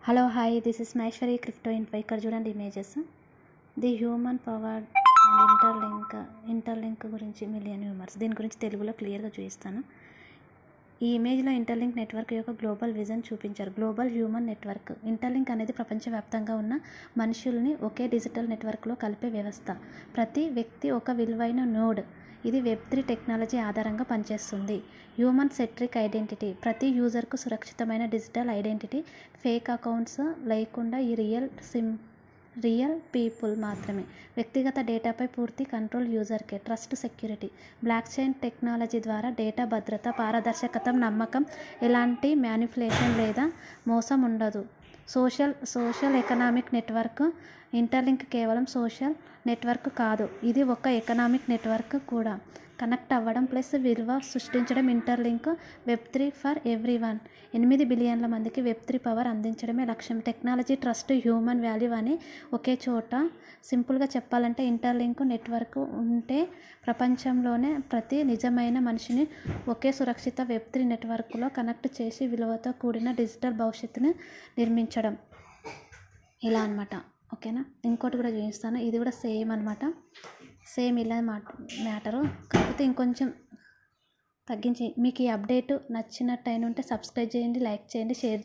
Hello hi this is Maheshwari crypto info. ఇక్కడ చూడండి images. The human powered and interlink గురించి million humours. దీని గురించి తెలుగులో క్లియర్గా చూపిస్తాను. ఈ ఇమేజ్లో ఇంటర్లింక్ నెట్వర్క్ యొక్క గ్లోబల్ విజన్ చూపించారు. Global human network. ఇంటర్లింక్ అనేది ప్రపంచవ్యాప్తంగా ఉన్న మనుషుల్ని ఒకే డిజిటల్ నెట్వర్క్లో కలిపే వ్యవస్థ. ప్రతి వ్యక్తి ఒక విలువైన నోడ్. ఇది వెబ్3 టెక్నాలజీ ఆధారంగా పనిచేస్తుంది. Human centric identity. ప్రతి యూజర్కు సురక్షితమైన డిజిటల్ ఐడెంటిటీ, ఫేక్ అకౌంట్స్ లేకుండా ఈ రియల్ పీపుల్ మాత్రమే. వ్యక్తిగత డేటాపై పూర్తి కంట్రోల్ యూజర్కే. Trust security. Block chain technology ద్వారా డేటా భద్రత, పారదర్శకత, నమ్మకం. ఎలాంటి మ్యానిపులేషన్ లేదా మోసం ఉండదు. Social economic network. ఇంటర్లింక్ కేవలం సోషల్ నెట్వర్క్ కాదు, ఇది ఒక ఎకనామిక్ నెట్వర్క్ కూడా. కనెక్ట్ అవ్వడం ప్లస్ విలువ సృష్టించడం. Interlink వెబ్3 for everyone. 8 బిలియన్ల మందికి వెబ్3 పవర్ అందించడమే లక్ష్యం. టెక్నాలజీ, ట్రస్ట్, హ్యూమన్ వాల్యూ అని ఒకే చోట. సింపుల్గా చెప్పాలంటే ఇంటర్లింక్ నెట్వర్క్ ఉంటే ప్రపంచంలోనే ప్రతి నిజమైన మనిషిని ఒకే సురక్షిత వెబ్3 నెట్వర్క్లో కనెక్ట్ చేసి విలువతో కూడిన డిజిటల్ భవిష్యత్తును నిర్మించడం. ఇలా అనమాట. ఓకేనా. ఇంకోటి కూడా చూపిస్తాను. ఇది కూడా సేమ్ అనమాట. సేమ్ ఇలా మ్యాటరు, కాకపోతే ఇంకొంచెం తగ్గించి. మీకు ఈ అప్డేట్ నచ్చినట్టు అయిన ఉంటే సబ్స్క్రైబ్ చేయండి, లైక్ చేయండి, షేర్